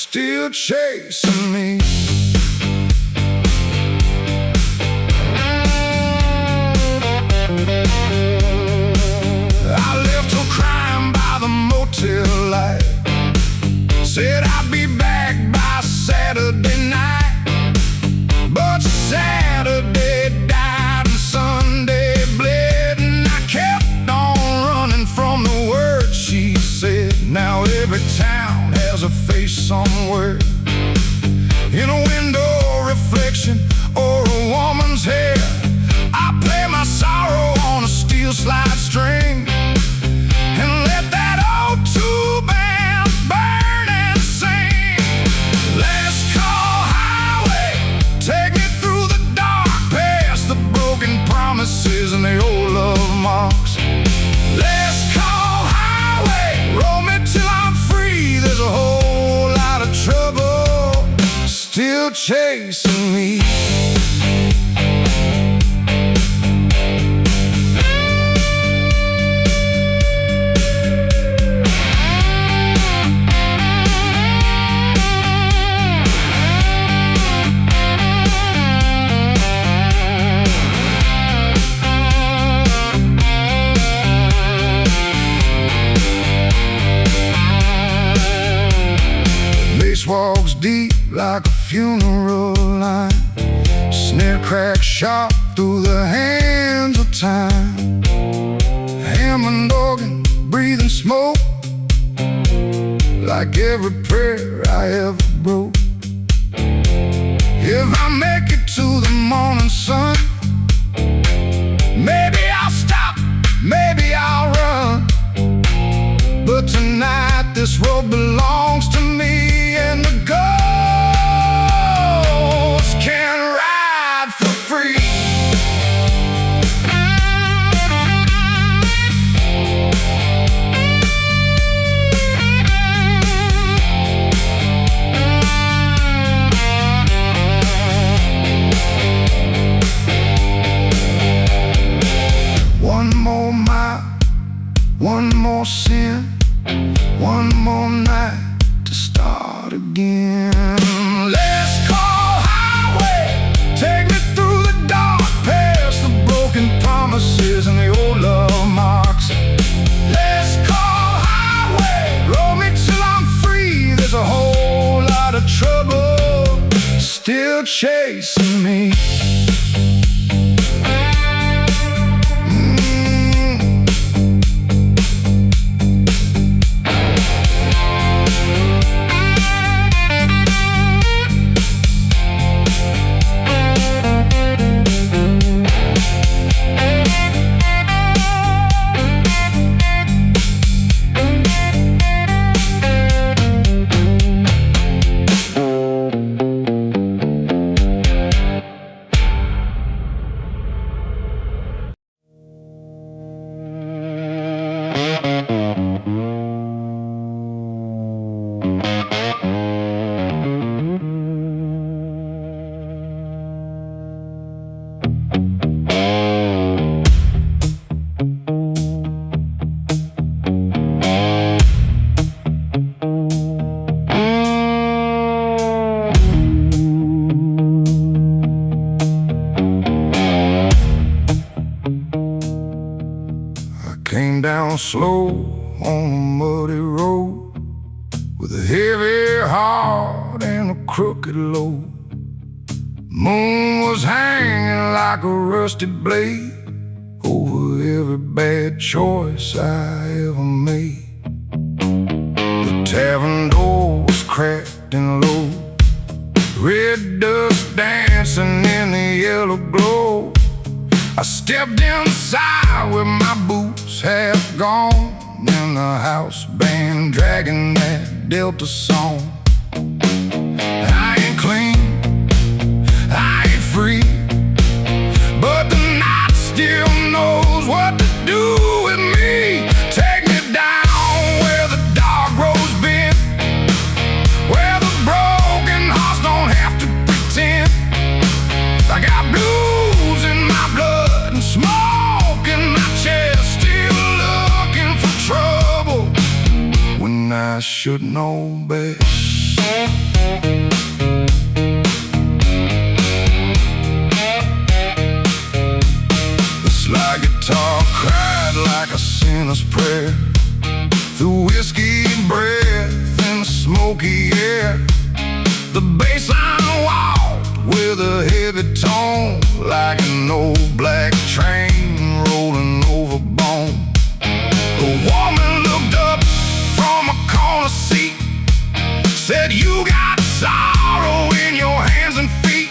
still chasing me. I left her crying by the motel light. Said I'd be back by Saturday night, but Saturday died and Sunday bled, and I kept on running from the words she said. Now every town has a face somewhere, in a window reflection or a woman's hair. I play my sorrow on a steel slide string and let that O2 band burn and sing. Last call highway, take me through the dark, past the broken promises and the old love marks. Last call highway, roll me till I'm free. There's a whole lot of trouble still chasing me. Walks deep like a funeral line, snare cracks sharp through the hands of time. Hammond organ breathing smoke, like every prayer I ever broke. If I make it to the morning sun, maybe I'll stop, maybe I'll run, but tonight this road belongs to me. And the ghosts can ride for free. One more mile, one more sin, one more night to start again. Let's call highway, take me through the dark, past the broken promises and the old love marks. Let's call highway, roll me till I'm free. There's a whole lot of trouble still chasing me. Came down slow on a muddy road, with a heavy heart and a crooked load. Moon was hanging like a rusty blade over every bad choice I ever made. The tavern door was cracked and low, red dust dancing in the yellow glow. I stepped inside with my boots half gone, and the house band dragging that Delta song. I ain't clean, I ain't free, but the night still knows what to do with me. Take me down where the dark road's been, where the broken hearts don't have to pretend. I got blues in my blood and smoke in my chest, still looking for trouble when I should know best. The slide guitar cried like a sinner's prayer through whiskey and breath in the smoky air. The bass line walked with a heavy tone, like an old black train rolling over bone. The woman looked up from a corner seat, said, "You got sorrow in your hands and feet."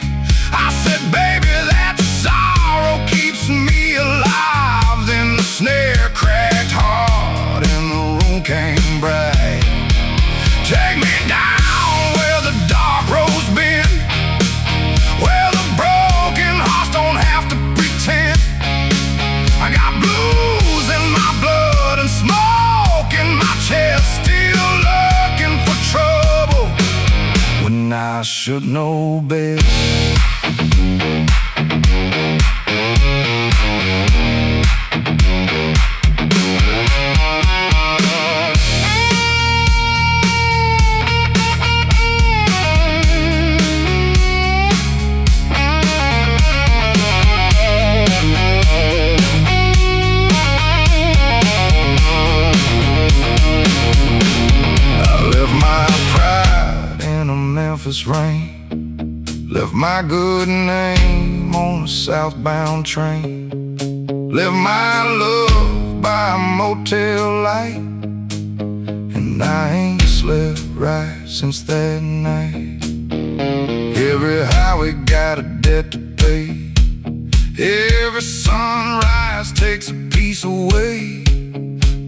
I said, "Baby, that sorrow keeps me alive." Then the snare cracked hard and the room came bright. Take me down where the dark roads bend, where the broken hearts don't have to pretend. I got blues in my blood and smoke in my chest, still looking for trouble when I should know better. Rain left my good name on a southbound train. Left my love by a motel light, and I ain't slept right since that night. Every highway got a debt to pay. Every sunrise takes a piece away.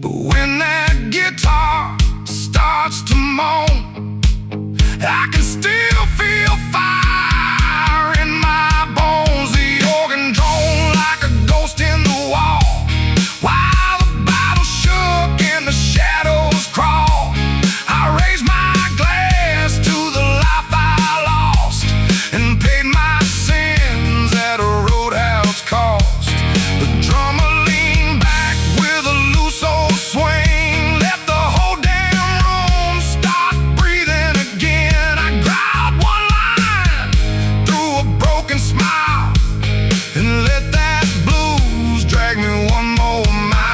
But when that guitar starts to moan, I can still feel fire in my bones. The organ drone like a ghost in the wall, while the battle shook and the shadows crawled. I raised my glass to the life I lost and paid my sins at a roadhouse cost. The drummer leaned back with a loose old swing, let the whole damn room start breathing again. Smile and let that blues drag me one more mile.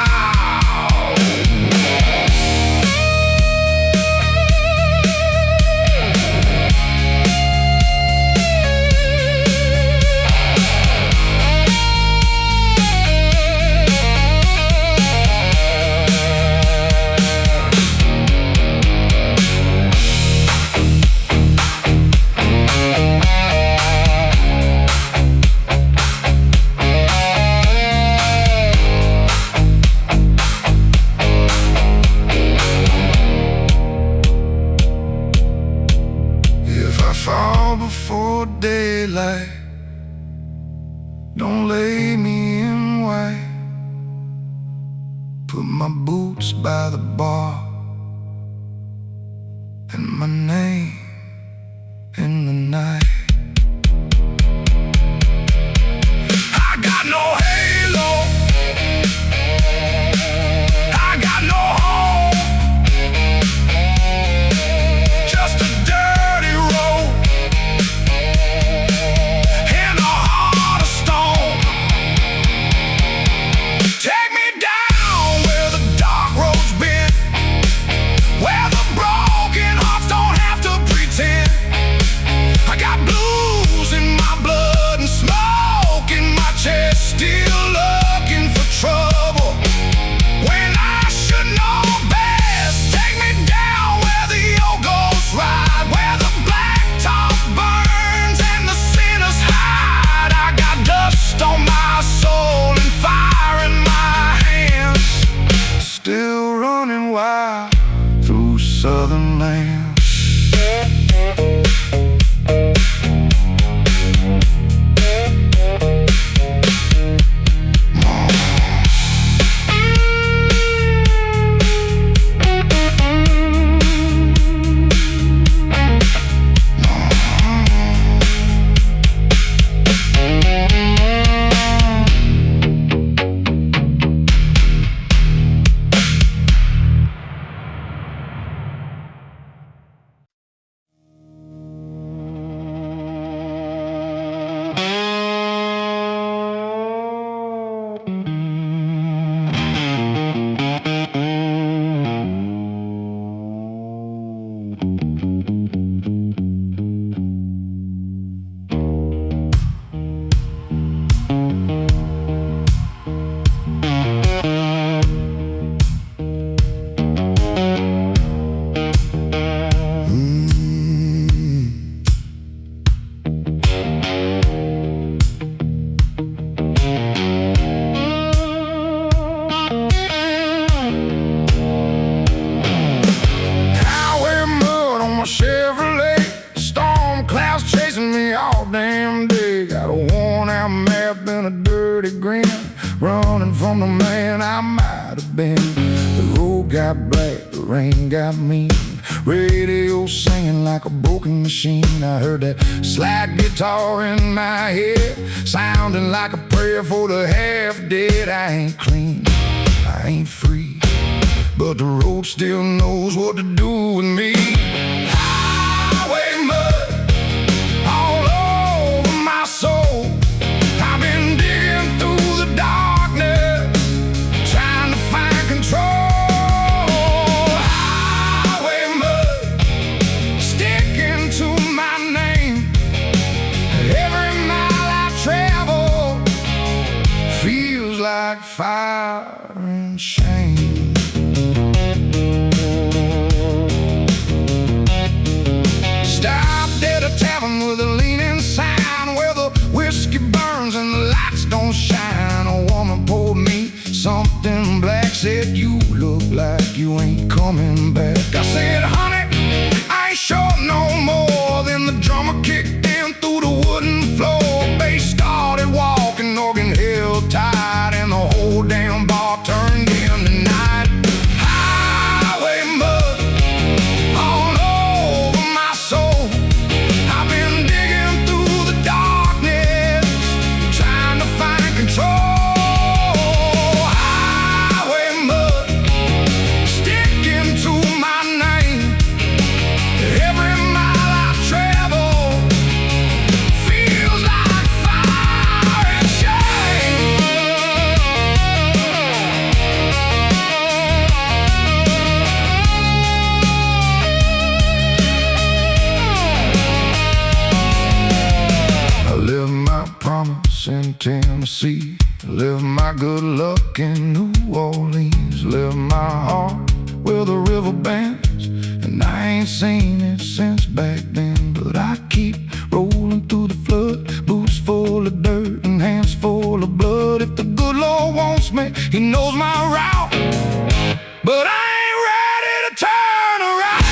Fall before daylight, don't lay me in white. Put my boots by the bar and my name in the night. I got no halo, I got no home, just a dirty road and a heart of stone. Take me down where the dark roads bend, where the broken hearts don't have to pretend. I got blues in my blood and smoke in my chest, still looking for trouble when I should know best. Take me down where the old ghosts ride, where the blacktop burns and the sinners hide. I got dust on my soul and fire in my hands, still running wild through southern lands. from the man I might have been. The road got black, the rain got mean. Radio singing like a broken machine. I heard that slide guitar in my head, sounding like a prayer for the half-dead. I ain't clean, I ain't free, but the road still knows what to do with me. Highway mud all over my soul. I've been digging through the darkness, trying to find control. Like fire and shame. Stopped at a tavern with a leaning sign, where the whiskey burns and the lights don't shine. A woman poured me something black, said, "You look like you ain't coming back." I said, "Honey, I ain't sure no more." Then the drummer kicked in through the wooden floor. Bass started walking, organ held tight, and the whole damn bar turned into night. Highway mud all over my soul. I've been digging through the darkness, trying to find control. Highway mud sticking to my name. Every mile I travel feels like fire and shame. I live my promise in Tennessee, live my good luck in New Orleans, live my heart where the river bends. And I ain't seen it since back then, but I keep rolling through the flood, boots full of dirt and hands full of blood. If the good Lord wants me, He knows my route, but I ain't ready to turn around.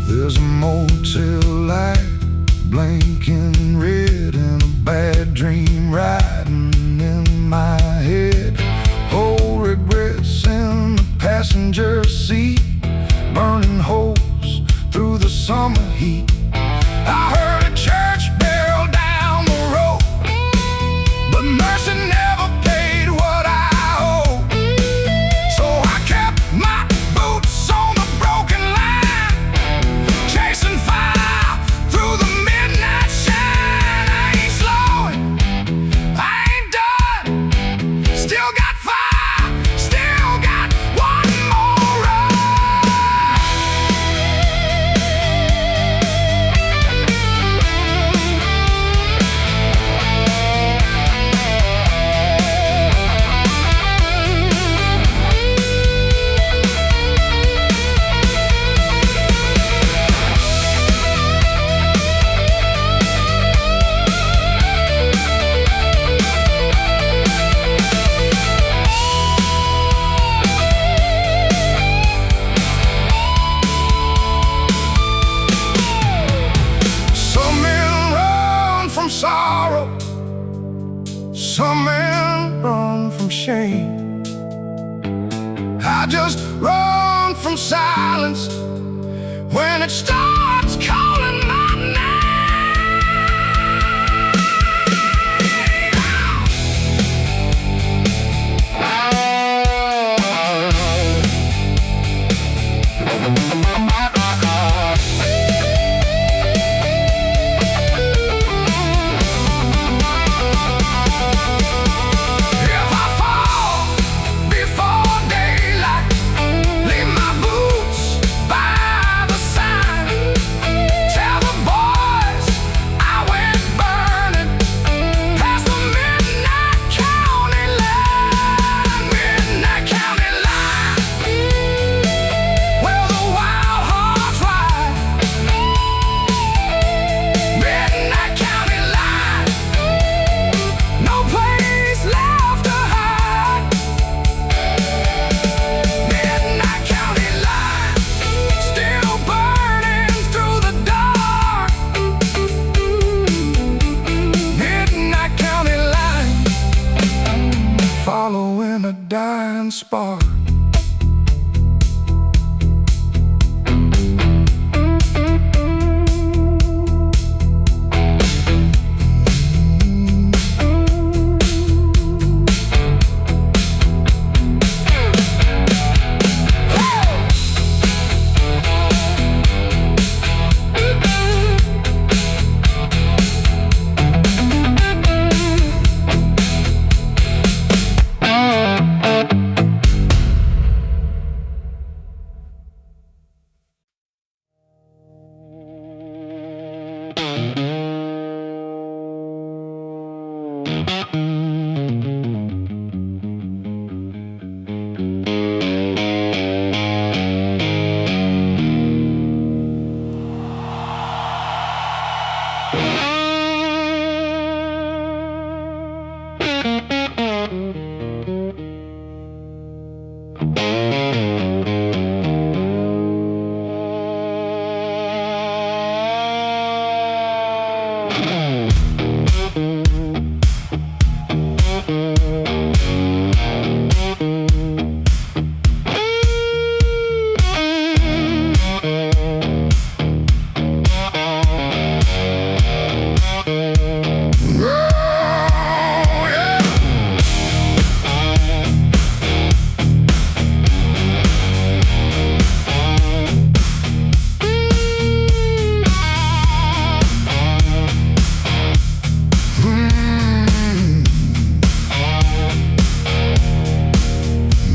There's a motel light blinking red and a bad dream riding in my head. Old regrets in the passenger seat, burning holes through the summer heat. I heard a church bell down the road, but mercy never paid what I owe. So I kept my boots on the broken line, chasing fire through the midnight shine. I ain't slowing, I ain't done, still got fire, still got one more run. Some men run from sorrow, some men run from shame. I just run from silence when it starts calling my name. If I fall before daylight, leave my boots by the sign. Tell the boys I went burning past the midnight county line. Midnight county line, where the wild hearts ride. Midnight county line, no place left to hide. Midnight county line, still burning through the dark. Midnight county line, following a dying spark.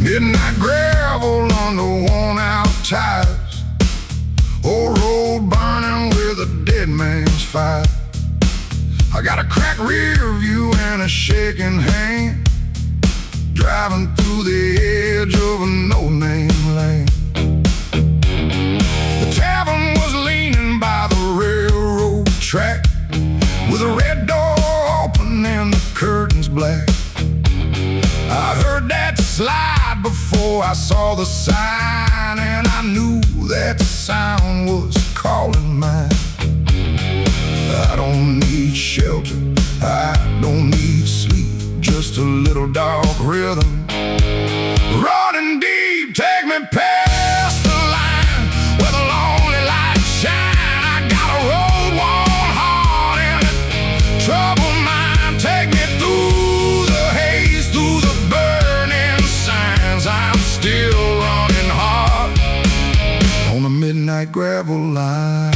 Midnight gravel under worn-out tires, old road burning with a dead man's fire. I got a cracked rear view and a shaking hand, driving through the edge of a no-name lane. The tavern was leaning by the railroad track, with a red door open and the curtains black. I heard that slide before I saw the sign, and I knew that sound was calling. all in mine. I don't need shelter, I don't need sleep, just a little dark rhythm running deep. Take me past the line where the lonely lights shine. I got a road-worn heart and a troubled mind. Take me through the haze, through the burning signs. I'm still running hard on a midnight gravel line.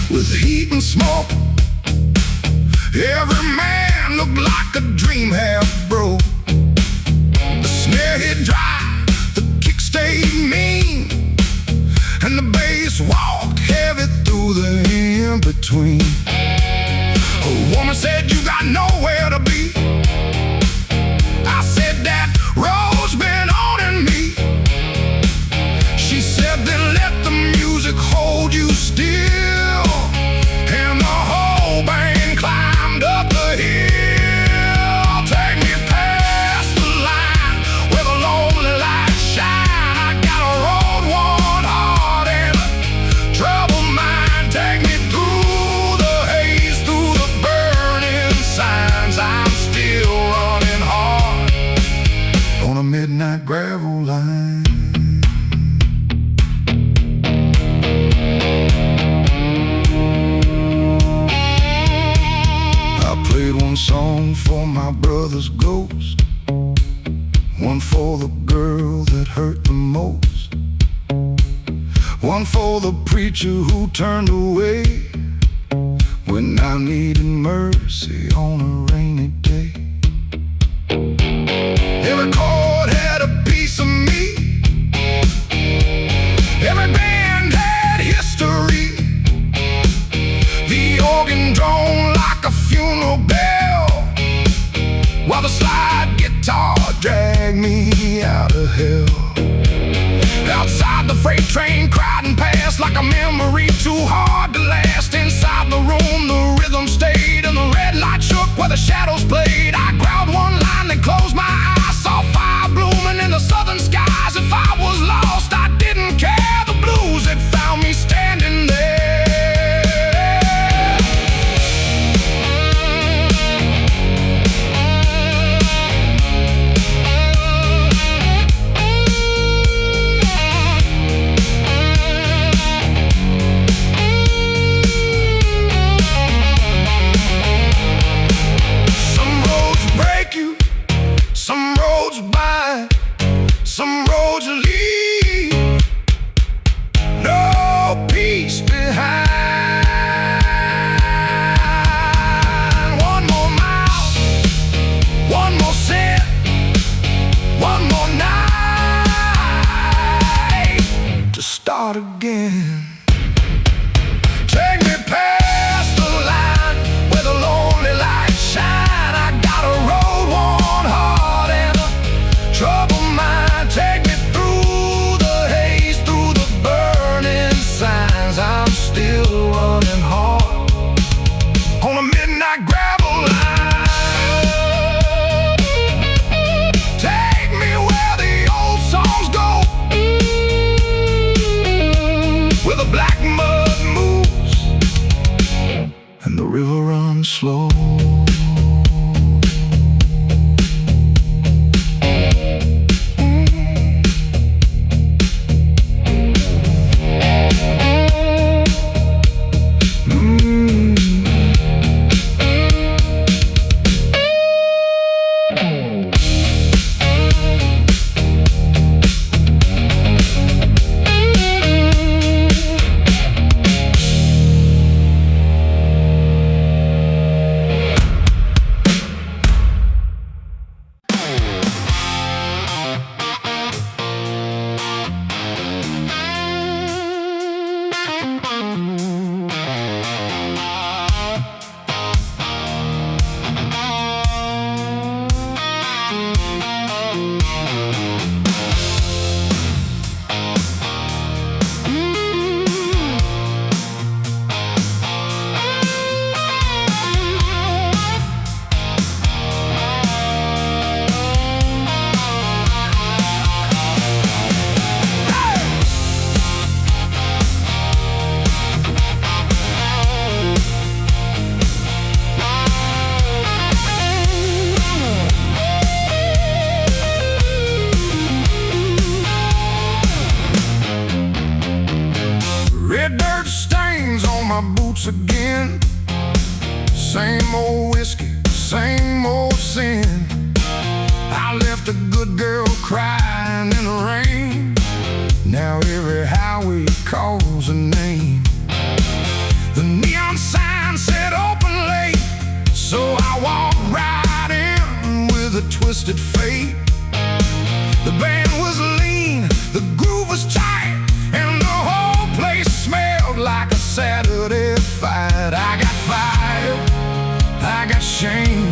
With heat and smoke, every man looked like a dream half broke. The snare hit dry, the kick stayed mean, and the bass walked heavy through the in-between. A woman said, "You got nowhere to be." I said, "That road's been owning me." She said, "Then let the music hold you still." And the whole band climbed up the hill. Take me past the line where the lonely lights shine. I got a road-worn heart and a troubled mind. Take me through the haze, through the burning signs. I'm still running hard on a midnight gravel line. One song for my brother's ghost, one for the girl that hurt the most, one for the preacher who turned away when I needed mercy on a rainy day. Every chord had a piece of me, every band had history. The organ droned like a funeral bell, while the slide guitar dragged me out of hell. Outside the freight train cried and passed like a memory too hard to last. Inside the room the rhythm stayed and the red light shook where the shadows played. I growled one line and closed my eyes, saw fire blooming in the southern skies. If I was lost, I didn't care. The blues had found me standing there. Some Roadhouse again. Same old whiskey, same old sin. I left a good girl crying in the rain. Now every highway calls a name. The neon sign said open late, so I walked right in with a twisted fate. The band was lean, the groove was tight, and the whole place smelled like a Saturday fight. I got fire, I got shame,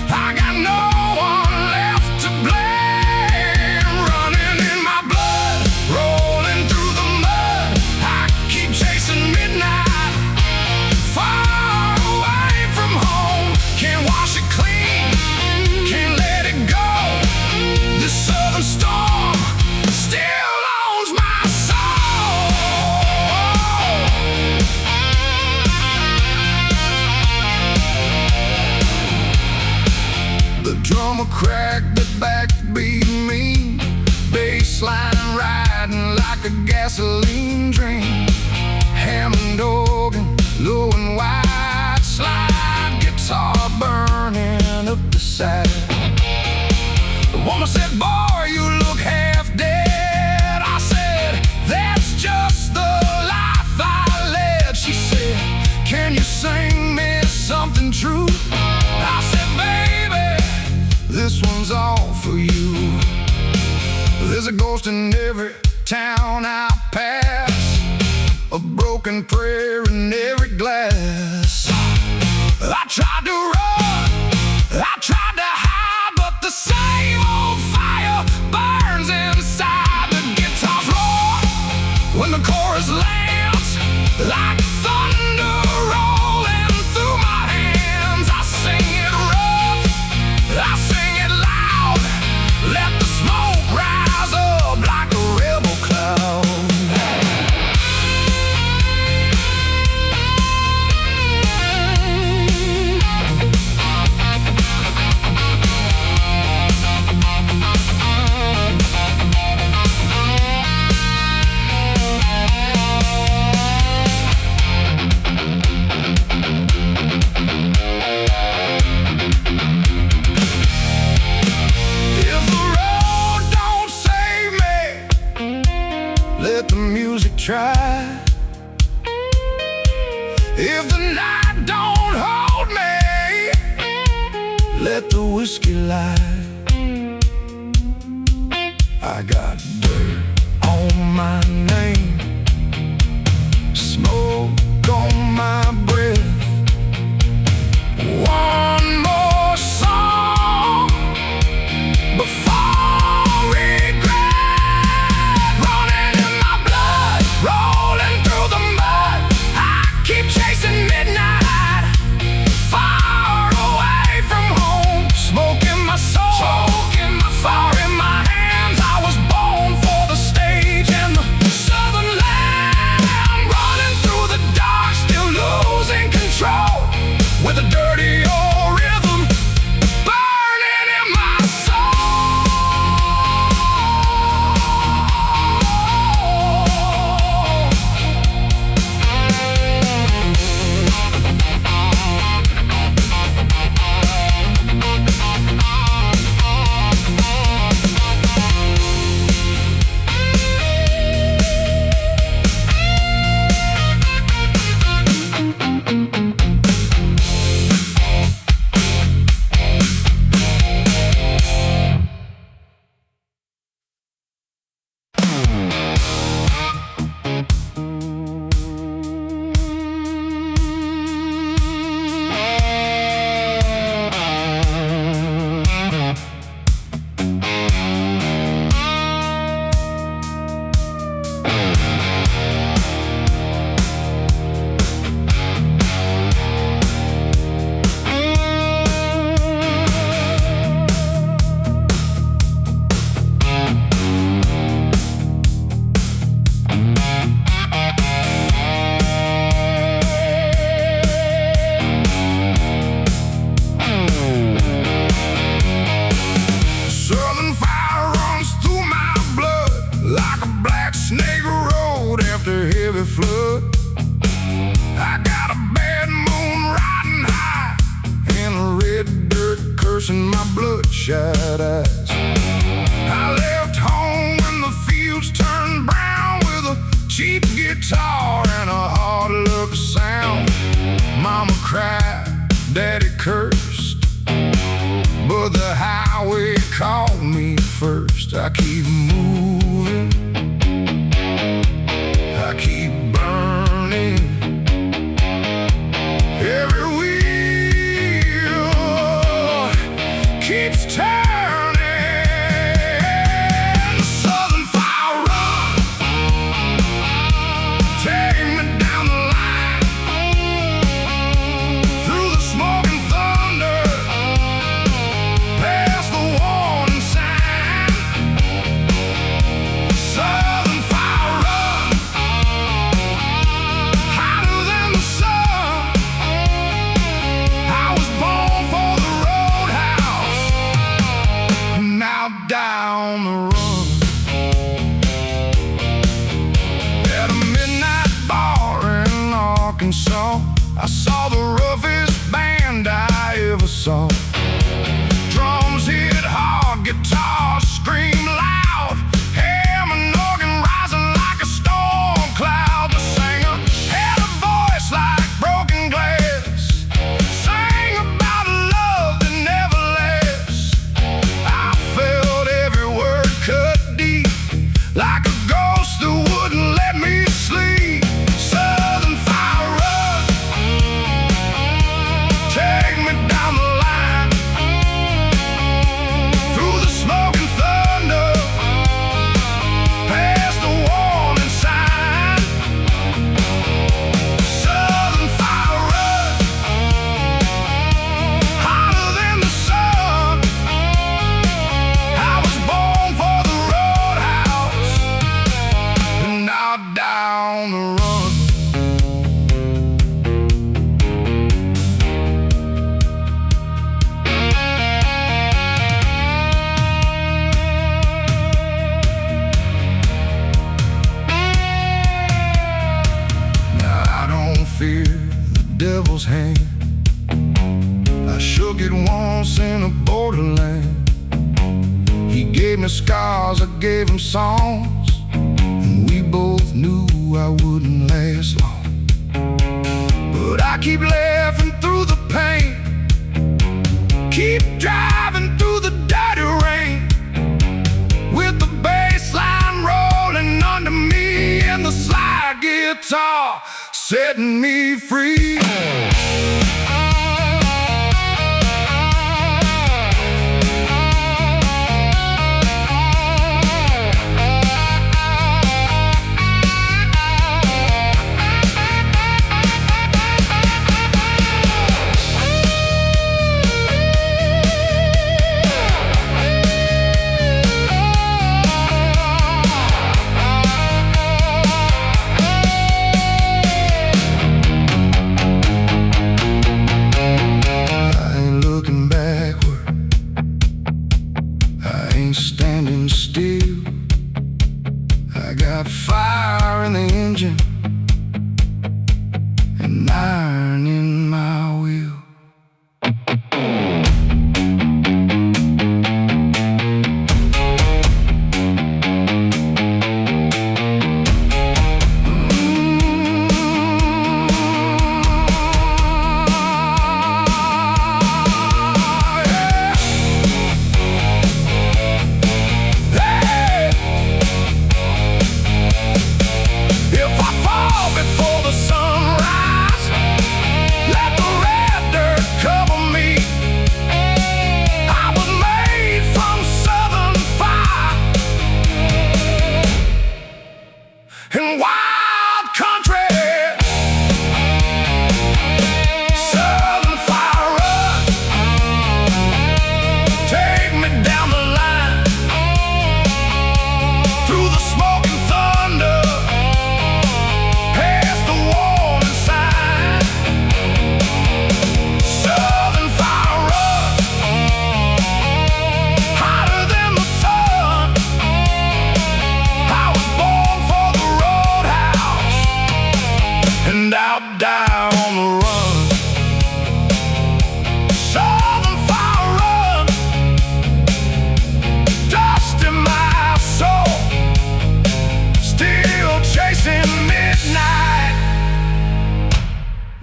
I got no one left to blame. Running in my blood, rolling through the mud, I keep chasing midnight, far away from home. Can't wash it clean, can't let it go. This southern storm still owns my soul. The drummer cracked, the backbeat mean, bassline riding like a gasoline drain. Hammond organ, low and wide, slide guitar burning up the side. The woman said, boy, you look half dead. I said, that's just the life I led. She said, can you sing me something true? I said, baby, this one's all for you. There's a ghost in every town I pass, a broken prayer in every glass. I tried to run, I tried to hide, but the same old fire burns inside. The guitar's roar when the chorus lands, like thunder rolling through my hands. I sing it rough, I sing it loud, let the smoke rise up like a rebel cloud. Let the music try. If the night don't hold me, let the whiskey lie. I got dirt on my name, smoke on my breath. One more song before regret. Running in my blood, rolling through the mud, I keep chasing midnight, far away from home. Smoke in my soul, fire in my hands. I was born for the stage and the southern curse in my bloodshot eyes. I left home when the fields turned brown, with a cheap guitar and a hard luck sound. Mama cried, Daddy cursed, but the highway called me first. I keep moving, I keep burning. Every wheel keeps turning. The southern fire run, take me down the line, through the smoke and thunder, past the warning sign. Southern fire run, hotter than the sun. I was born for the Roadhouse, now down the run. At a midnight bar in Arkansas, I saw the roughest band I ever saw. Drums hit hard, guitars scream loud, hammer and organ rising like a storm cloud. The singer had a voice like broken glass, sang about a love that never lasts. I felt every word cut deep, like a ghost that wouldn't let me sleep. Southern fire run, take me down the line, through the smoke and thunder, past the warning sign. Southern fire run, hotter than the sun. I was born for the Roadhouse, and now down the run. Now I don't fear the devil's hand. I shook it once in a borderland. He gave me scars, I gave him songs, and we both knew I wouldn't last long. But I keep laughing through the pain, keep driving through the dirty rain, with the bass line rolling under me and the slide guitar setting me free.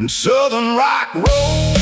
and Southern rock roll.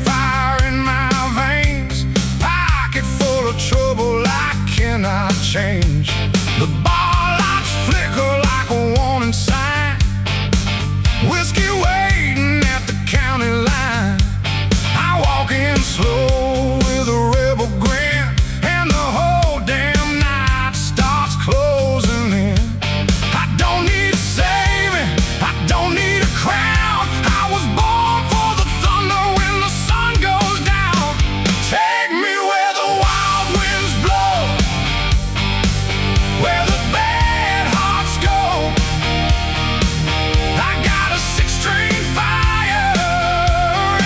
Fire in my veins, pocket full of trouble I cannot change. The bar lights flicker like a warning sign, whiskey waiting at the county line. I walk in slow with a rebel grin, and the whole damn night starts closing in. I don't need saving, I don't need a crown. I was born for the thunder when the sun goes down. Take me where the wild winds blow, where the bad hearts go. I got a six-string fire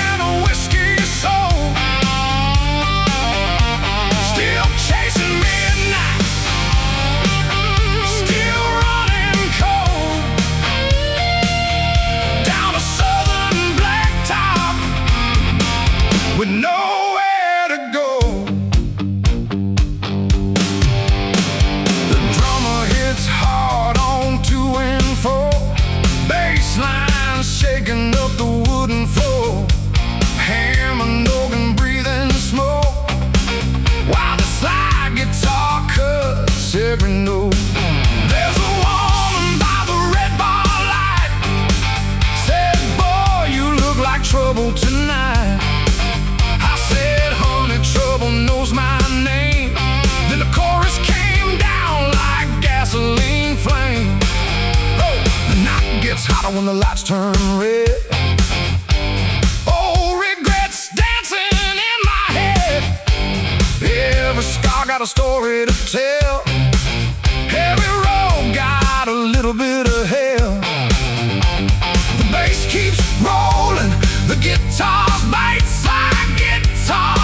and a whiskey soul, still chasing midnight, still running cold down a southern blacktop with nowhere to go. The drummer hits hard on 2 and 4, bass line shaking up the wooden floor, Hammond organ breathing smoke, while the slide guitar cuts every note. There's a woman by the red bar light, said, boy, you look like trouble tonight. I said, honey, trouble knows my name. Then the chorus came down like gasoline flame. Oh, the night gets hotter when the lights turn red. Oh, regrets dancing in my head. Every scar got a story to tell, every road got a little bit of hell. The bass keeps rolling, the guitar's bites like guitar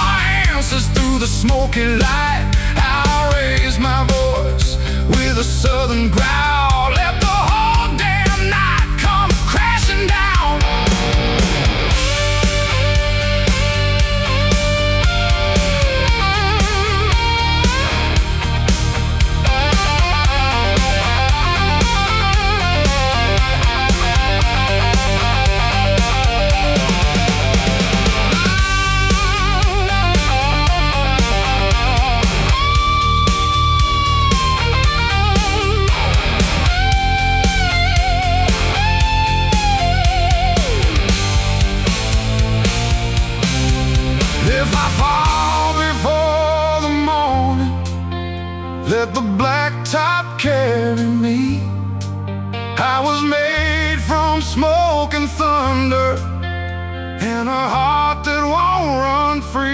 answers through the smoky light. I raise my voice with a southern growl, let the whole damn night come crashing down. If I fall before the morning, let the blacktop carry me. I was made from smoke and thunder, and a heart that won't run free.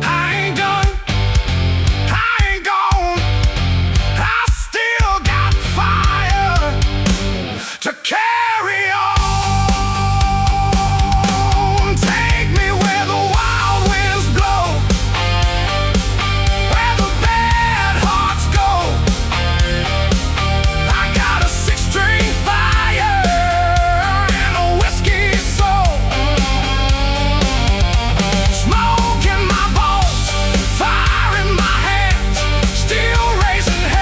I ain't done, I ain't gone, I still got fire to carry on. Take me where the wild winds blow, where the bad hearts go. I got a six-string fire and a whiskey soul, smoke in my bones, fire in my hands, still raising hell.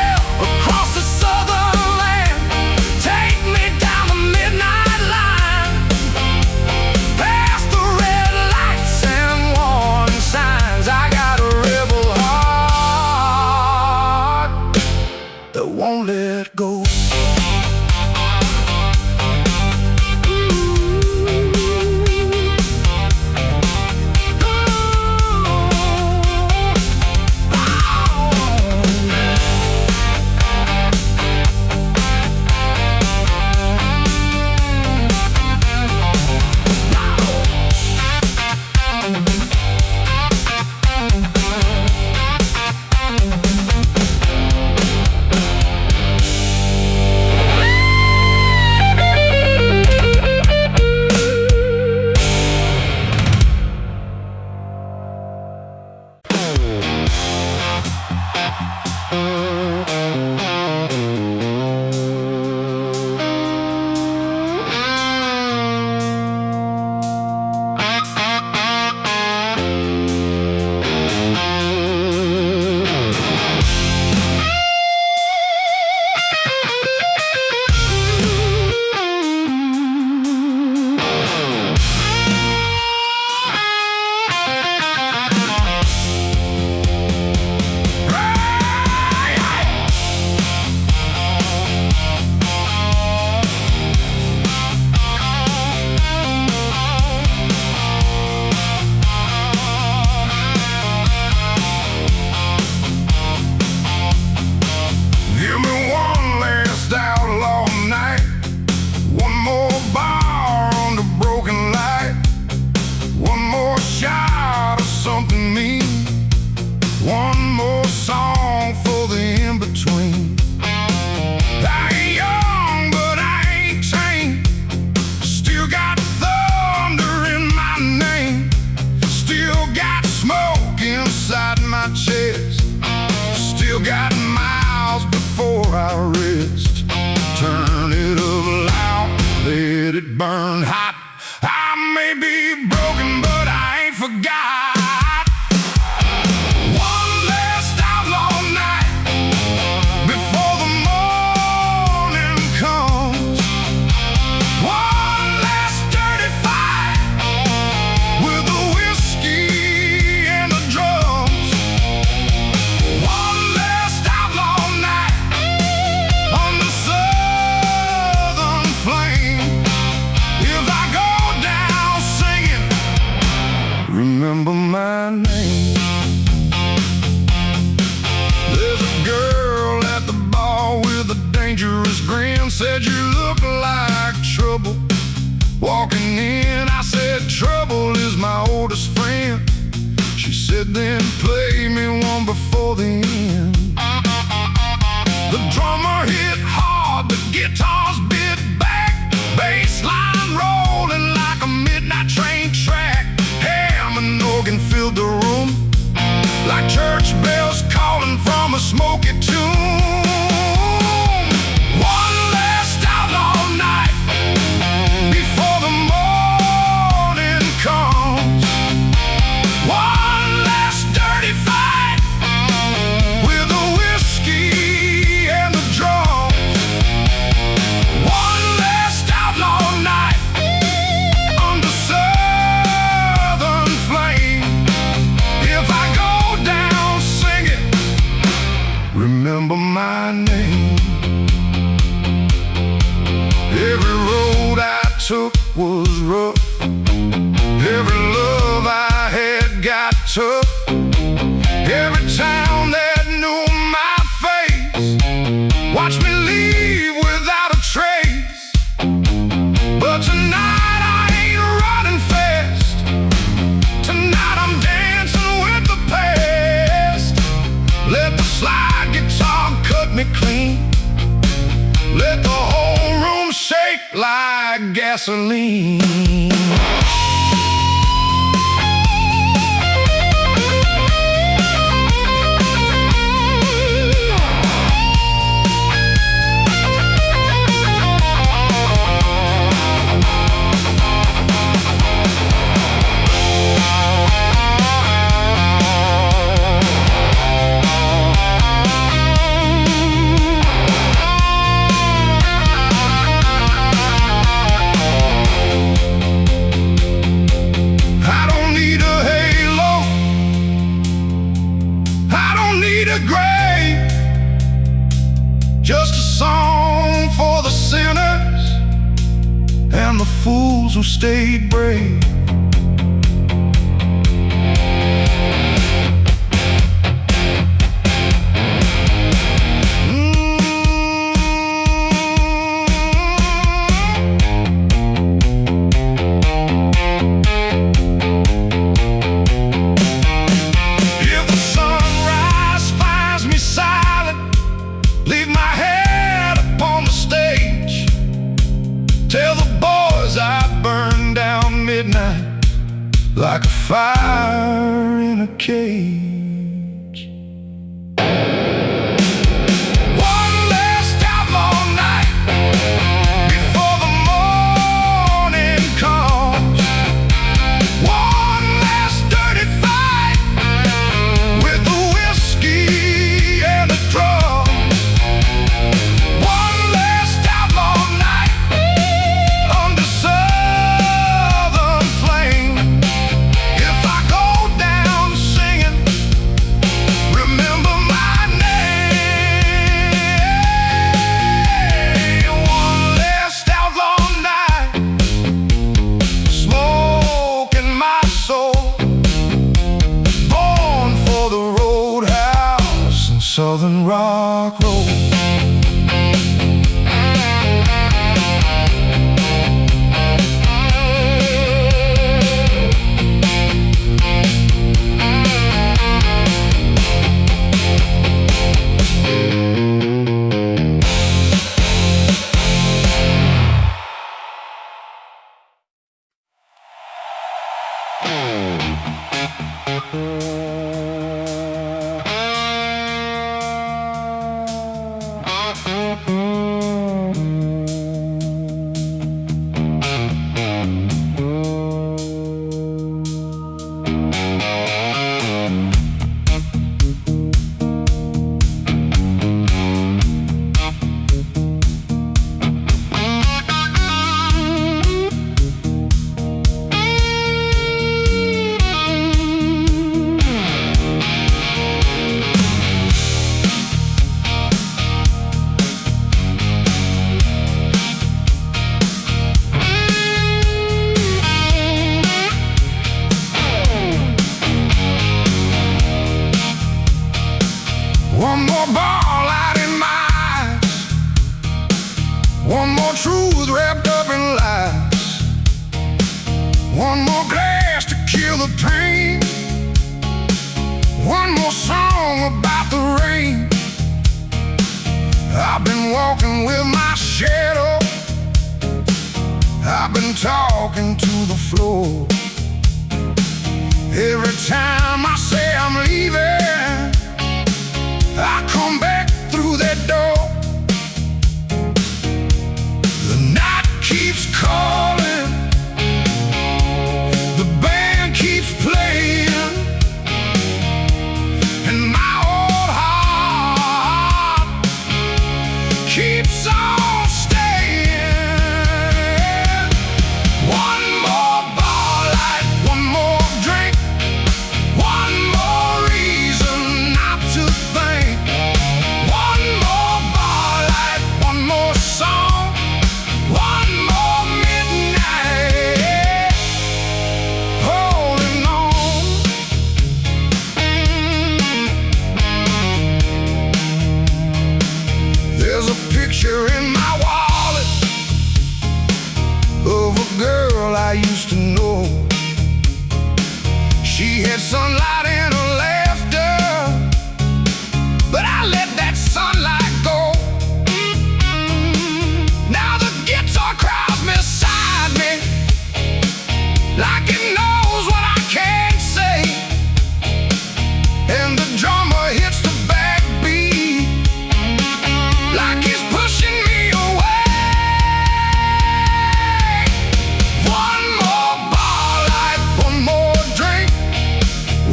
burn hot. I may be broken, but I ain't forgot. One last outlaw night before the morning comes. One last dirty fight with the whiskey and the drums. One last outlaw night under southern flame. If I go down singing, remember my name. There's a girl at the bar with a dangerous grin. Said you look like trouble walking in. I said trouble is my oldest friend. She said then play me one before the end. The drummer hit hard, the guitars bit back, bass line rolling like a midnight train track. Ham and organ filled the room like church bells calling from a smoky tomb. One last outlaw night before the morning comes. One last dirty fight with the whiskey and the drums. One last outlaw night under southern flame. If I go down singing, remember my name. Every road I took was rough. Every love I had got tough. Every town that knew my face watched me leave without a trace. But tonight I ain't running fast. Tonight I'm dancing with the past. Let the slide guitar cut me clean. Let the whole room shake like gasoline. A grave, just a song for the sinners and the fools who stayed brave. Leave my head upon the stage. Tell the boys I burned down midnight like a fire in a cage. One last outlaw night before the morning comes. One last dirty fight with the whiskey and the drums. been walking with my shadow. I've been talking to the floor. Every time I say I'm leaving, I come back through that door. The night keeps calling, the band keeps playing, and my old heart keeps on staying. One more bar light, one more drink, one more reason not to think. One more bar light, one more song, one more midnight, holding on. There's a picture in my wallet of a girl I used to know. She had sunlight in her laughter, but I let that sunlight go. Now the guitar cries beside me, like it knows what I can't say, and the drummer hits the backbeat, like he's pushing me away. One more bar light, one more drink,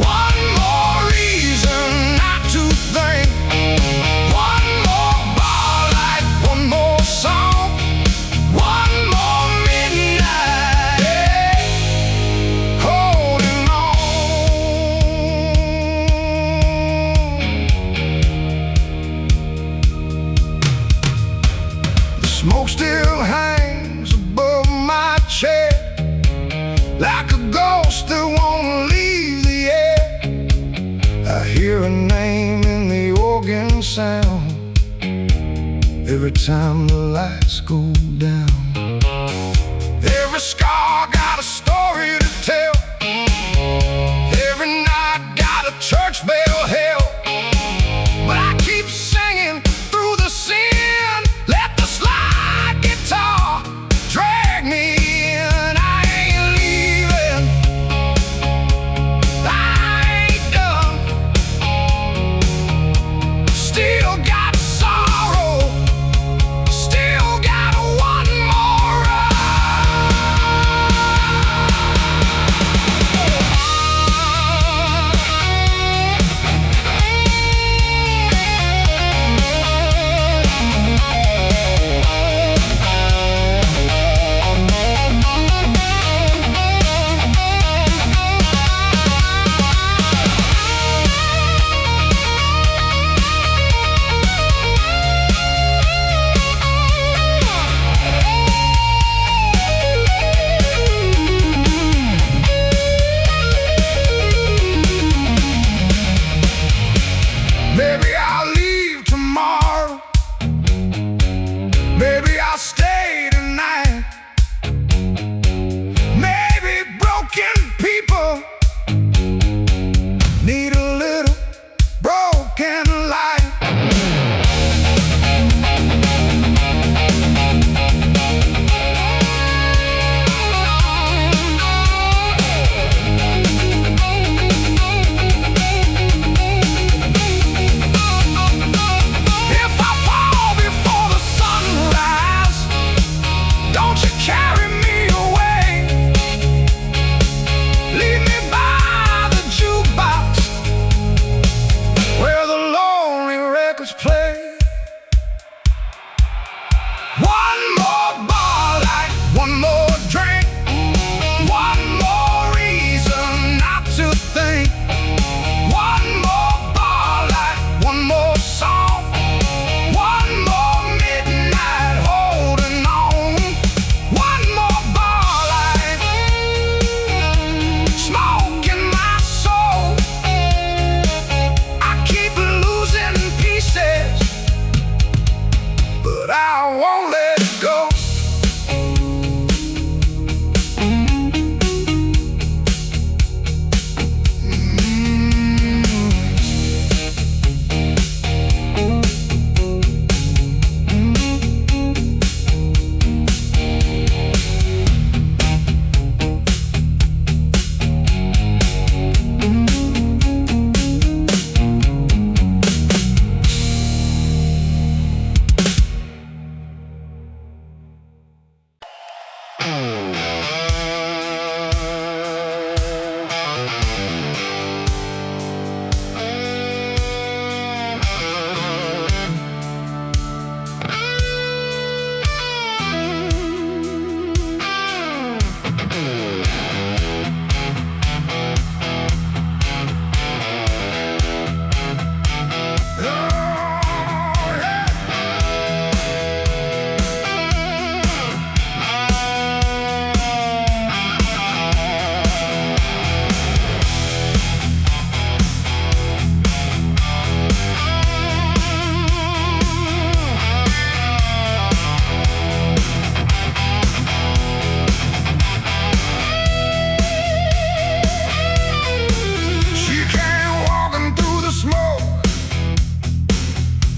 one more reason not to think. One more bar light, one more song, one more midnight, holding on. The smoke still hangs above my chair, like a ghost that won't leave the air. I hear a name in the organ sound every time the lights go down. Every scar got a story to tell, every night got a church bell hell. But I keep singing through the sin, let the slide guitar drag me in. I ain't leaving, I ain't done. Still got sorrow, still got one more run.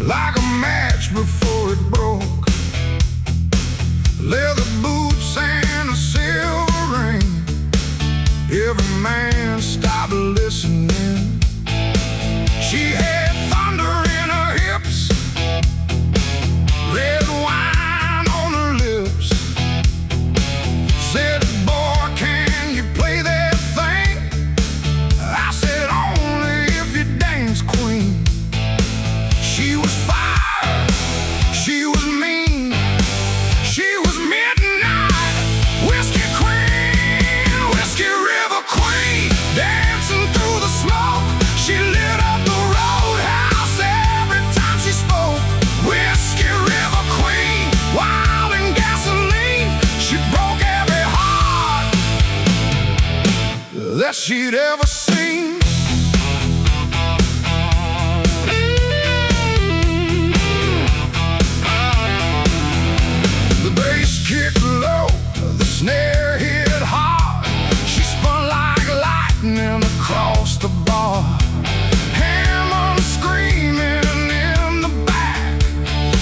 Like a match before it broke. Leather boots and a silver ring. Every man stopped listening. She had thunder in her hips, red wine on her lips. Said, boy, can you play that thing? I said, only if you dance, queen. She was fire, she was mean, she was midnight whiskey queen, whiskey river queen. Dancing through the smoke, she lit up the roadhouse every time she spoke. Whiskey river queen, wild and gasoline. She broke every heart that she'd ever seen. Kicked low, the snare hit hard. She spun like lightning across the bar. Hammond screaming in the back,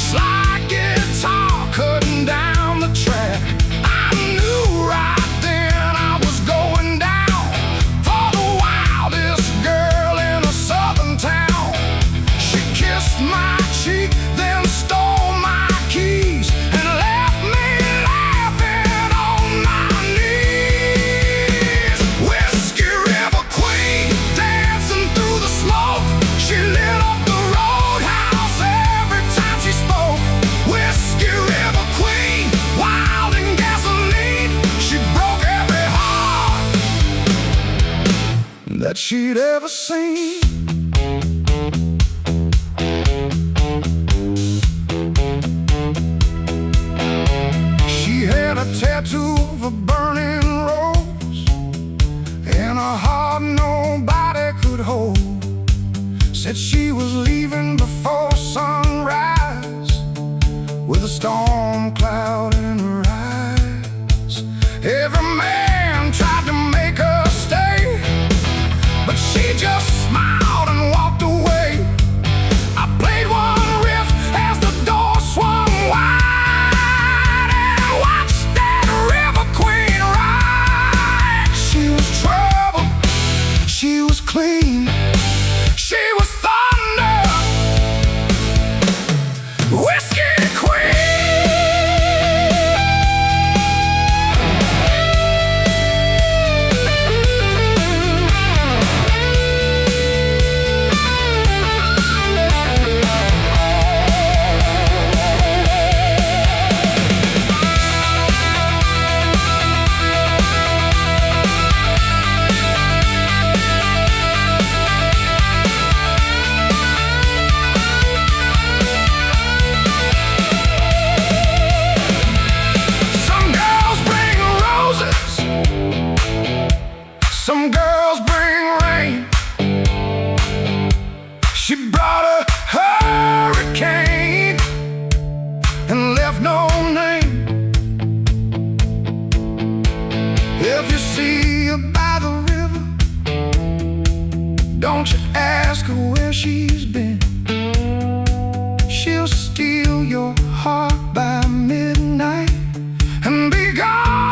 slide guitar cutting down the track. I knew right then I was going down for the wildest girl in a southern town. She kissed my cheek, then stole my keys and left me that she'd ever seen. She had a tattoo of a burning rose and a heart nobody could hold. Said she was leaving before sunrise with a storm cloud in her eyes. Every man tried to make her stay, but she just smiled and walked away. I played one riff as the door swung wide and watched that river queen ride. She was trouble, she was clean, she was thunder, whiskey queen. Some girls bring rain. She brought a hurricane and left no name. If you see her by the river, don't you ask her where she's been. She'll steal your heart by midnight and be gone.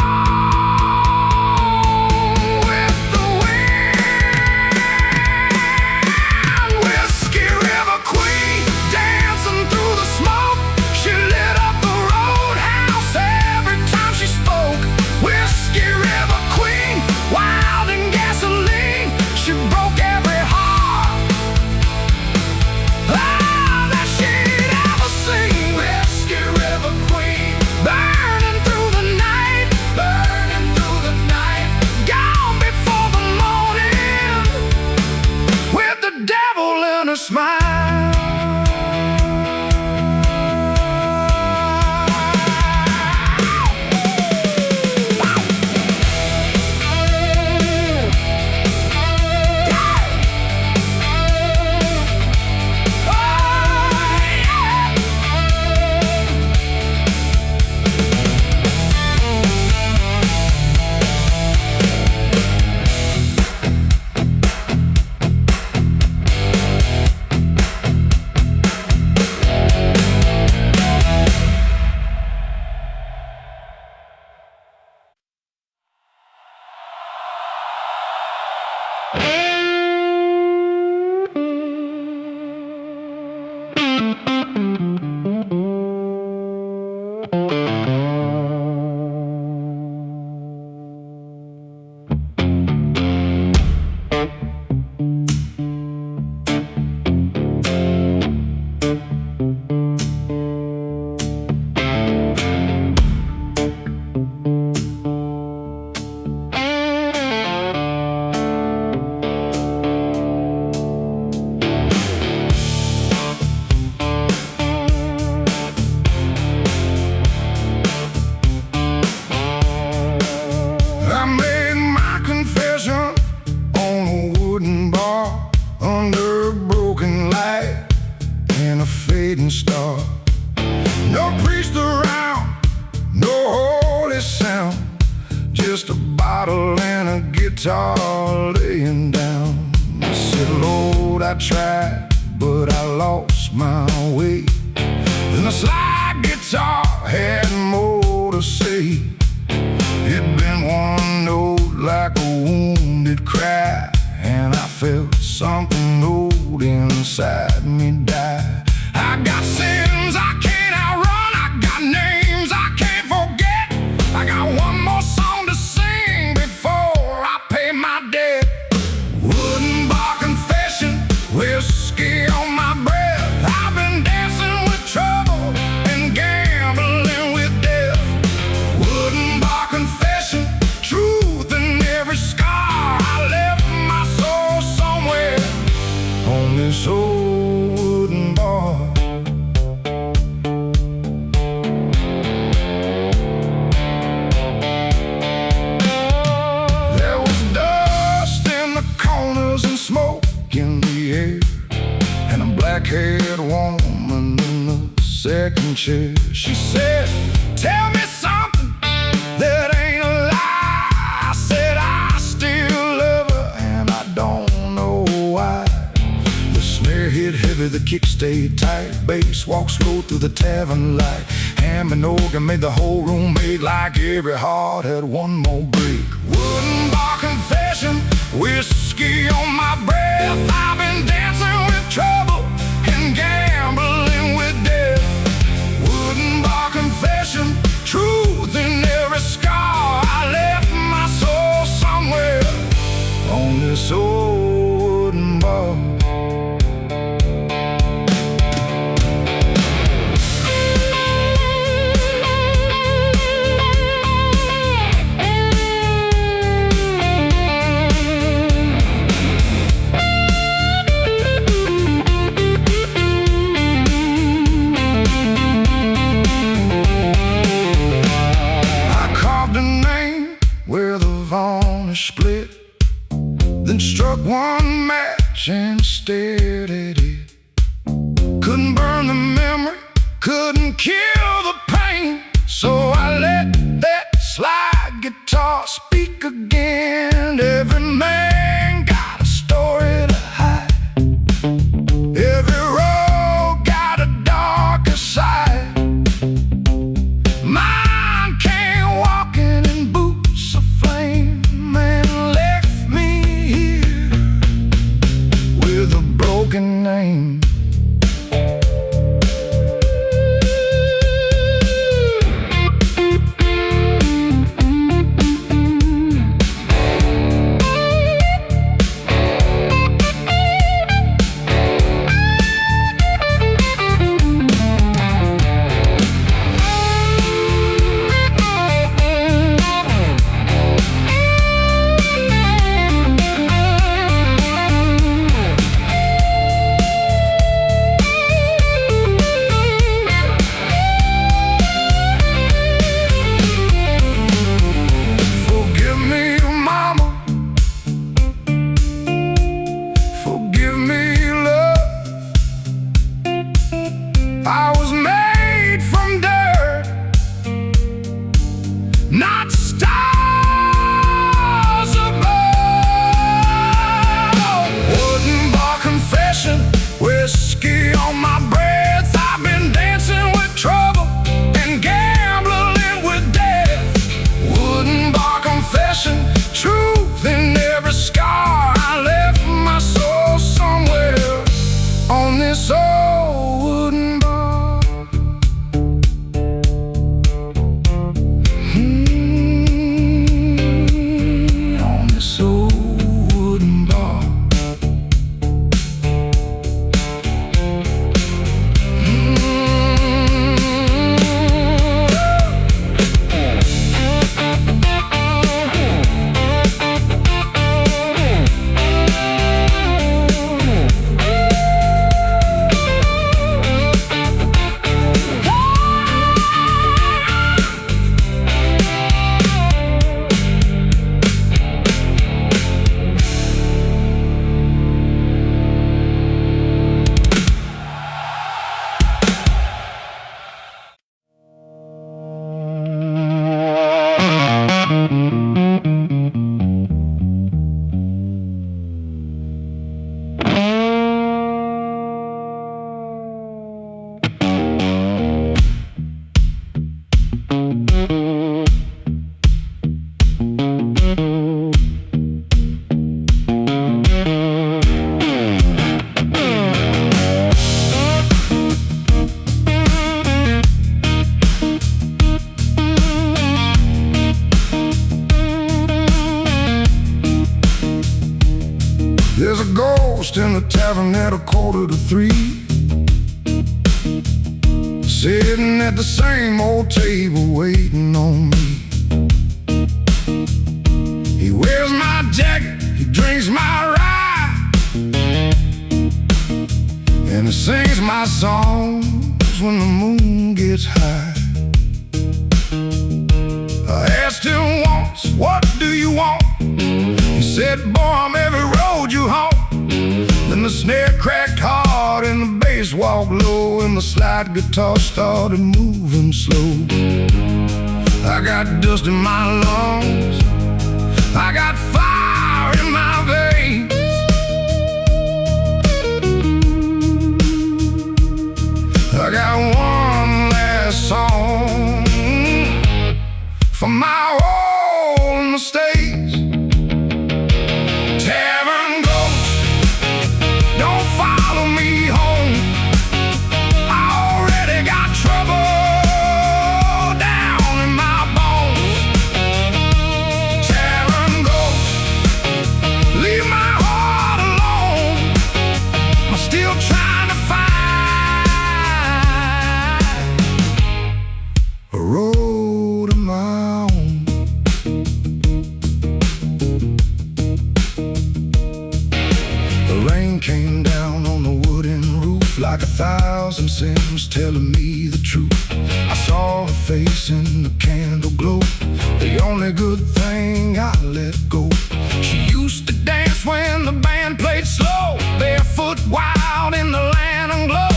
I made my confession on a wooden bar under a broken light and a fading star. No priest around, no holy sound, just a bottle and a guitar laying down. I said, Lord, I tried, but I lost my way. And the slide guitar had more to say. It'd been one note like a wounded cry, and I felt something old inside me die. I got sins I can't outrun, I got names I can't forget. I got one more song to sing before I pay my debt. Wooden bar confession, whiskey on my breath. I've been dancing with trouble and gambling with death. Wooden bar confession, truth in every scar. I left my soul somewhere on this old wooden bar. There was dust in the corners and smoke in the air, and a black-haired woman in the second chair. She said, tell me something that ain't a lie. I said, I still love her and I don't know why. The snare hit heavy, the kick stayed tight. Bass walked slow through the tavern light. Ham and organ made the whole room ache, like every heart had one more break. Wooden bar confession, whiskey on my breath. I've been dancing with trouble and gambling with death. Wooden bar confession, truth in every scar. I left my soul somewhere on this old wooden bar. Where the varnish split, then struck one match and stared at it. Couldn't burn the memory, couldn't kill the pain, so I let that slide guitar speak again. Every man got a story to hide, every road got a darker side. Mine came walking in boots of flame and left me here with a broken name. ghost in the tavern at 2:45, sitting at the same old table waiting on me. He wears my jacket, he drinks my rye, and he sings my songs when the moon gets high. I asked him once, what do you want? He said, boy, I'm every road you haunt. Then the snare cracked hard and the bass walked low, and the slide guitar started moving slow. I got dust in my lungs, I got fire in my veins. I got one last song for my old mistakes. Tavern ghost, don't follow me home. I already got trouble down in my bones. Tavern ghost, leave my heart alone. I'm still trying to find a road of my own. The rain came down on the wooden roof like 1,000 sins telling me the truth. I saw her face in the candle glow, the only good thing I let go. She used to dance when the band played slow, barefoot wild in the land and glow.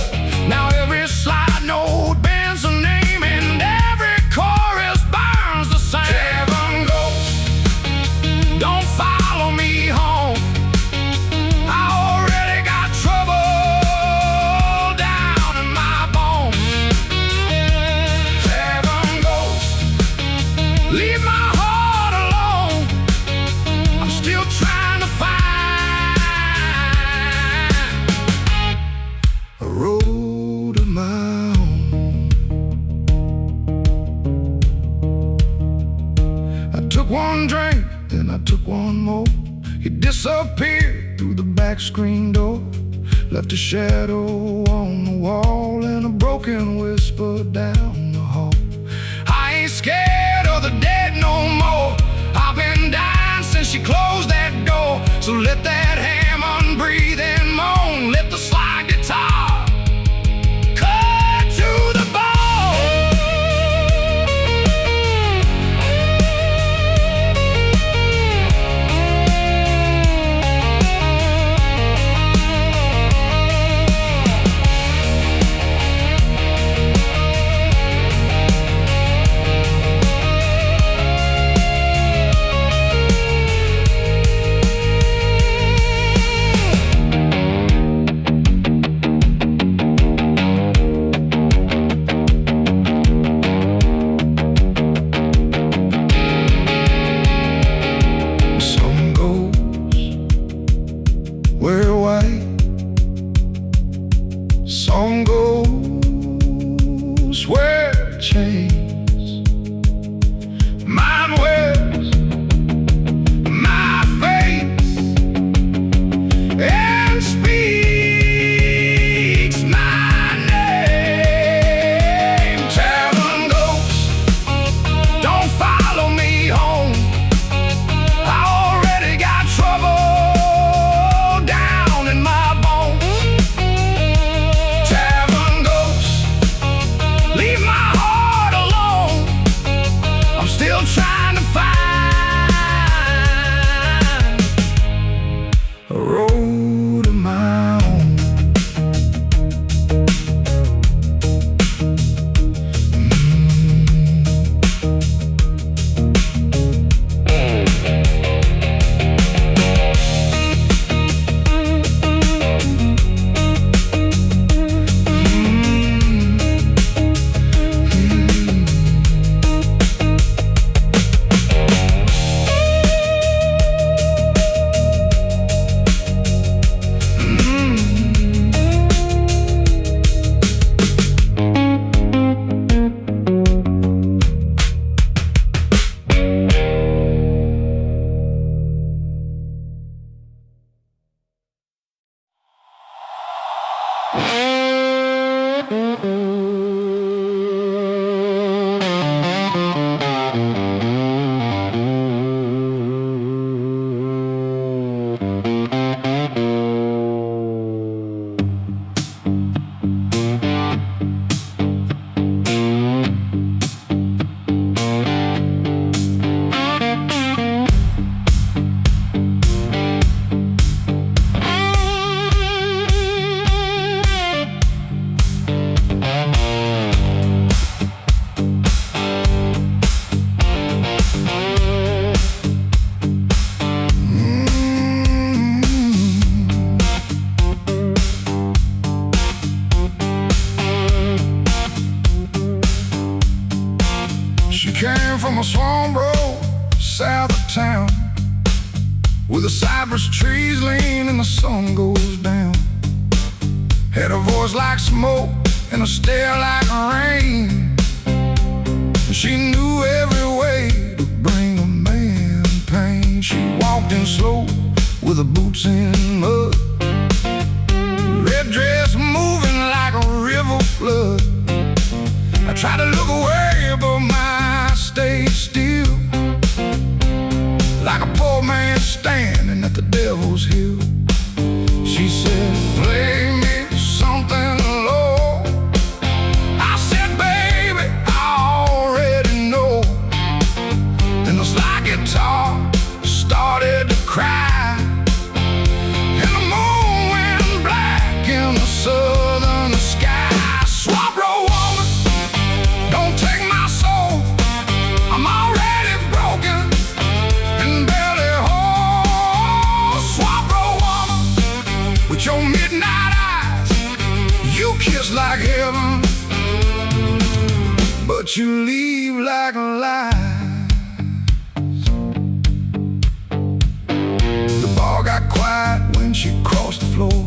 Now every slide note bears a name, and every chorus burns the same. Tavern ghost, don't follow me home. I already got trouble down in my bones. Tavern ghost, leave my heart alone. I'm still trying to find a road of my own. I took one drink, then I took one more. He disappeared through the back screen door, left a shadow on the wall and a broken whisper down the hall. I ain't scared of the dead no more. I've been dying since she closed that door. So let that Hammond breathe and moan. Let the slide guitar cut to the bone. south of town, where the cypress trees lean and the sun goes down. Had a voice like smoke and a stare like rain, and she knew every way to bring a man pain. She walked in slow with her boots in mud, red dress moving like a river flood. I tried to look away, but my eyes stayed still, like a poor man standing at the devil's hill. She said, play me something low. I said, baby, I already know. Then the slide guitar started to cry, and the moon went black in the southern sky. Swamp Road woman, don't take my soul. I'm already broken and barely whole. Swamp Road woman, with your midnight eyes, you kiss like heaven, but you leave like lies. The bar got quiet when she crossed the floor.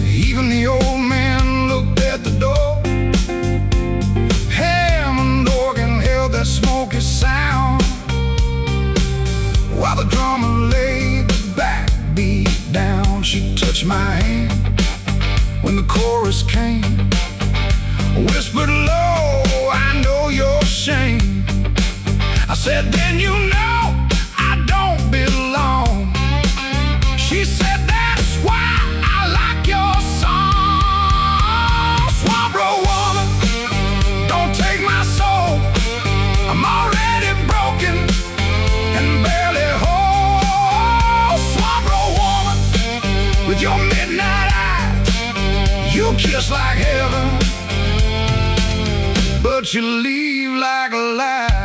Even the old man looked at the door. Hammond organ held that smoky sound, while the drummer laid the backbeat down. She touched my hand when the chorus came, whispered low, I know your shame. I said, then you know I don't belong. She said, that's why I like your song. Swamp Road woman, don't take my soul. I'm already broken and barely whole. Swamp Road woman, with your midnight eyes, you kiss like heaven, but you leave like lies.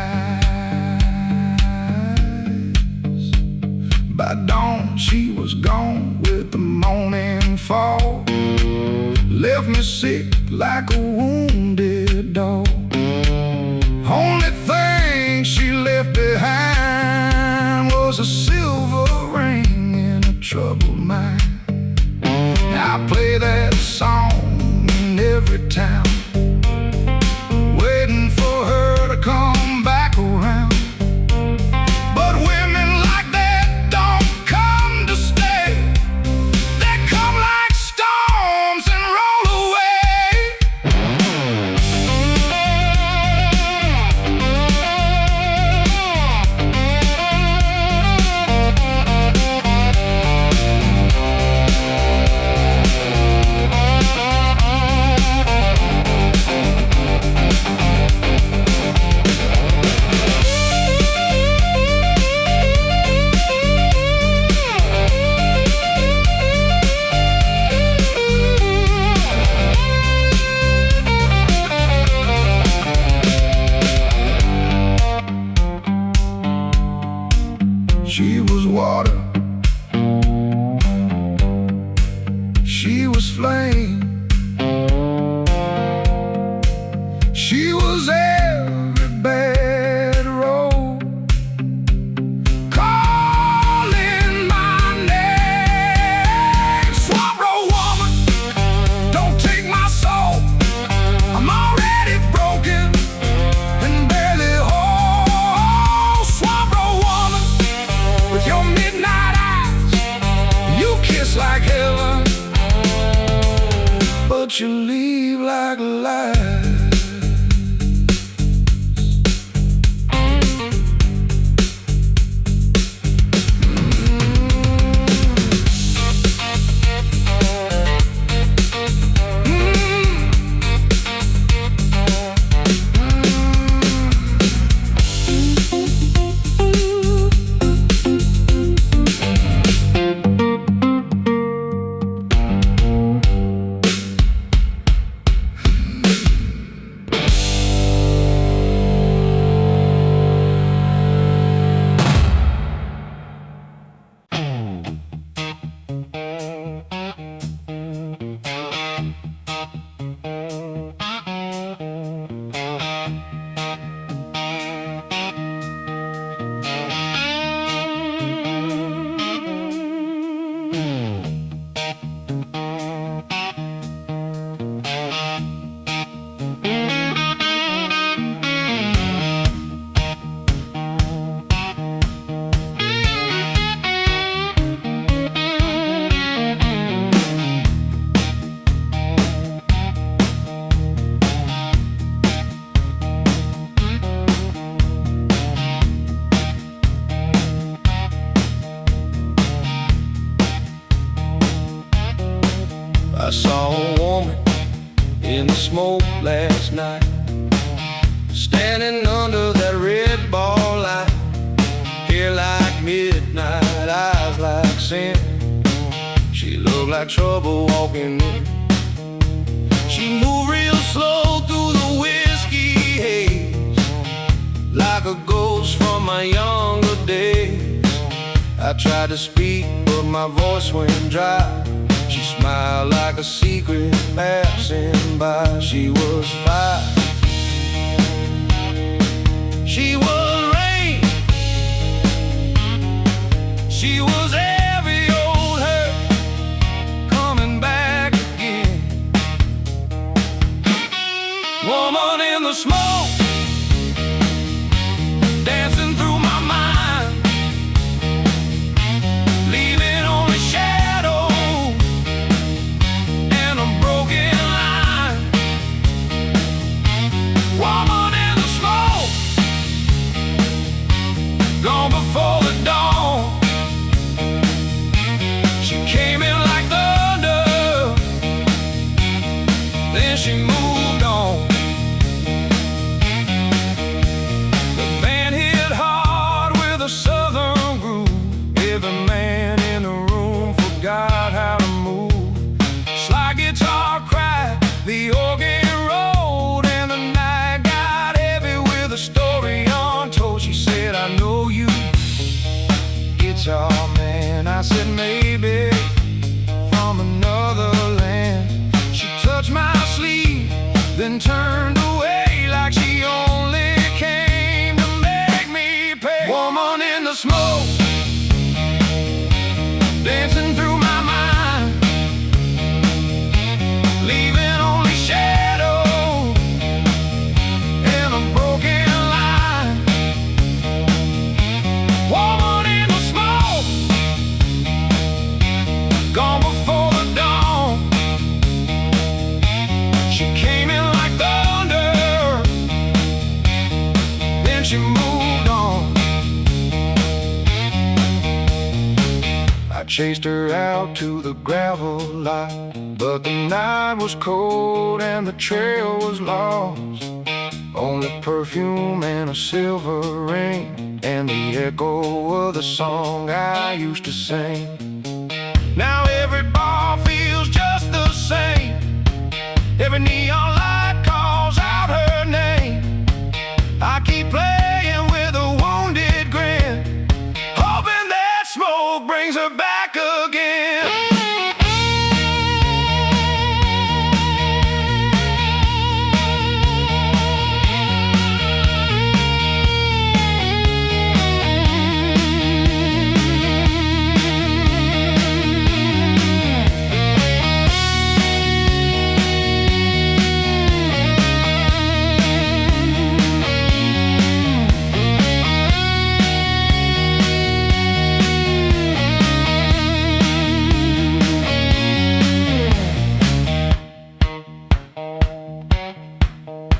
By dawn she was gone with the morning fall, left me sick like a wounded dog. Only thing she left behind was a silver ring in a troubled mind. I play that song in every town, waiting for her to come back around. But women like that don't come to stay. They come like storms and roll away. She was water, she was flame, she was every bad road, calling my name. Swamp Road woman, don't take my soul. I'm already broken and barely whole. Swamp Road woman, with your midnight smoke last night, standing under that red ball light. Hair like midnight, eyes like sin. She looked like trouble walking in. She moved real slow through the whiskey haze, like a ghost from my younger days. I tried to speak, but my voice went dry. She smiled like a secret passing by. She was fire, she was rain, she was every old hurt coming back again. Woman in the smoke, dancing through my mind, leaving only shadow and a broken line. Woman in the smoke, gone before the dawn. She came in like thunder, then she moved on. The band hit hard with a southern groove. Every man in the room forgot how to move. Slide guitar cried, the organ rolled, and the night got heavy with a story untold. She said, I know you, guitar man. I said, maybe from another land. She touched my sleeve, then turned away like she only came to make me pay. Woman in the smoke, dancing through my mind, leaving only shadow and a broken line. Woman in the smoke, gone before the dawn. She came in like thunder, then she moved on. I chased her out to the gravel lot, but the night was cold and the trail was lost. Only perfume and a silver ring, and the echo of the song I used to sing. Now every bar feels just the same. Every neon light calls out her name. I keep playing with a wounded grin, hoping that smoke brings her back again.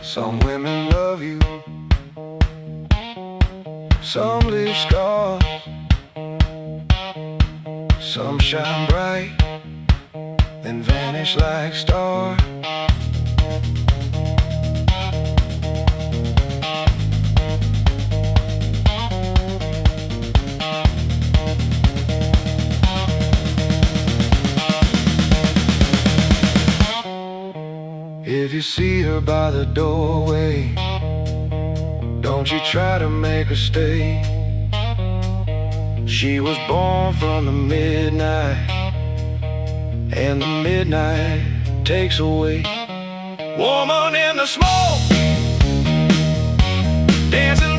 Some women love you, some leave scars, some shine bright, then vanish like stars. If you see her by the doorway, don't you try to make her stay. She was born from the midnight, and the midnight takes away. Woman in the smoke, dancing